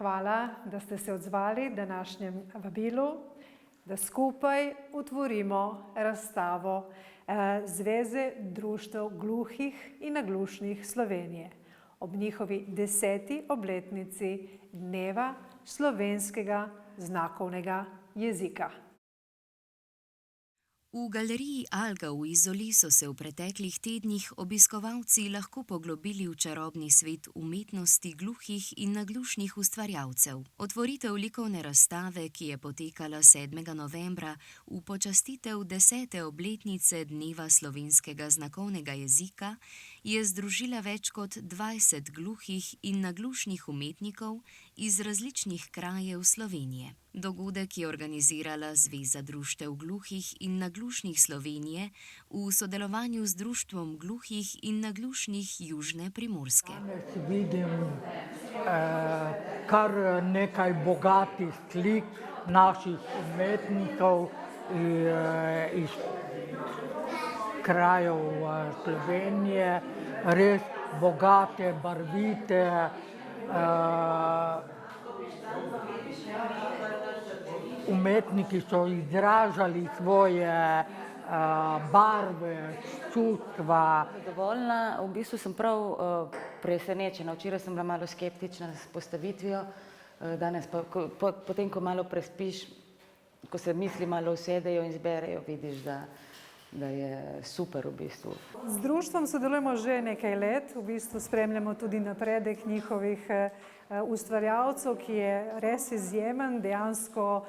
Hvala, da ste se odzvali današnjem vabilu, da skupaj utvorimo razstavo Zveze društev gluhih in naglušnih Slovenije ob njihovi 10. obletnici Dneva slovenskega znakovnega jezika. V galeriji Alga v Izoli so se v preteklih tednih obiskovalci lahko poglobili v čarobni svet umetnosti gluhih in naglušnih ustvarjalcev. Otvoritev likovne razstave, ki je potekala 7. novembra v počastitev 10. obletnice Dneva slovenskega znakovnega jezika, je združila več kot 20 gluhih in naglušnih umetnikov iz različnih krajev Slovenije. Dogodek je organizirala Zveza društev gluhih in naglušnih Slovenije v sodelovanju z Društvom gluhih in naglušnih Južne Primorske. Danes vidim kar nekaj bogatih slik naših umetnikov iz krajev Slovenije, res bogate, barvite, umetniki so izražali svoje barve, čustva. Zadovoljna, v bistvu sem prav presenečena. Včeraj sem bila malo skeptična s postavitvijo, danes pa potem, ko malo prespiš, ko se misli malo usedejo in zberejo, vidiš, da je super v bistvu. Z društvom sodelujemo že nekaj let, v bistvu spremljamo tudi napredek njihovih ustvarjalcev, ki je res izjemen, dejansko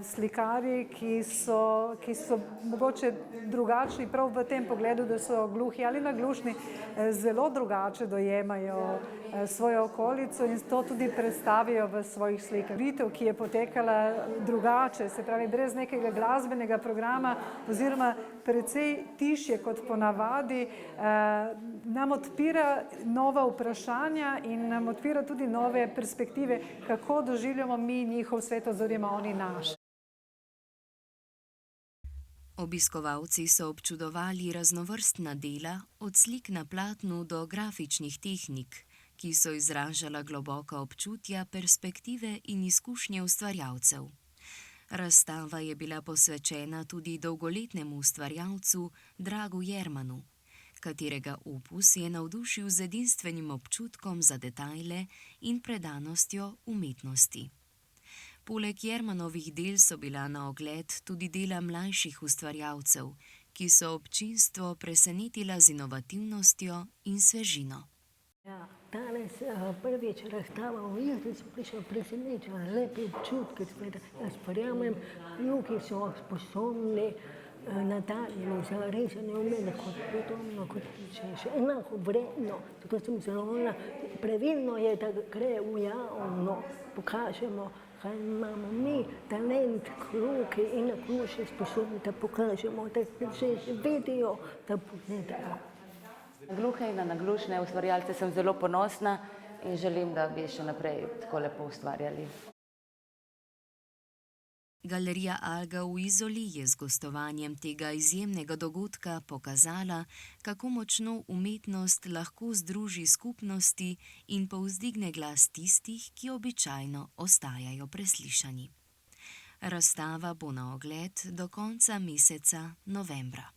slikarji, ki so mogoče drugačni prav v tem pogledu, da so gluhi ali naglušni, zelo drugače dojemajo svojo okolico in to tudi predstavijo v svojih slikah. Ritev, ki je potekala drugače, se pravi brez nekega glasbenega programa oziroma precej tišje kot ponavadi, nam odpira nova vprašanja in nam odpira tudi nove perspektive, kako doživljamo mi njihov svet oziroma oni naš. Obiskovalci so občudovali raznovrstna dela, od slik na platnu do grafičnih tehnik, ki so izražala globoka občutja, perspektive in izkušnje ustvarjalcev. Razstava je bila posvečena tudi dolgoletnemu ustvarjalcu Dragu Jermanu, katerega opus je navdušil z edinstvenim občutkom za detajle in predanostjo umetnosti. Poleg Jermanovih del so bila na ogled tudi dela mlajših ustvarjalcev, ki so občinstvo presenetila z inovativnostjo in svežino. Ja, danes prvič razstava v Izoli, sem prišla presenečena, lepi občutki, jaz verjamem, gluhi so sposobni, nadarjeni za risanje umetnosti, kot podobno, kot pišeš, enako vredno, zato sem zadovoljna. Pravilno je, da gre v javno, pokažemo, kaj imamo mi, talent, gluhi in naglušni sposobni, da pokažemo, da se vidijo, da pogledajo. Na gluhe in na naglušne ustvarjalce sem zelo ponosna in želim, da bi še naprej tako lepo ustvarjali. Galerija Alga v Izoli je z gostovanjem tega izjemnega dogodka pokazala, kako močno umetnost lahko združi skupnosti in povzdigne glas tistih, ki običajno ostajajo preslišani. Razstava bo na ogled do konca meseca novembra.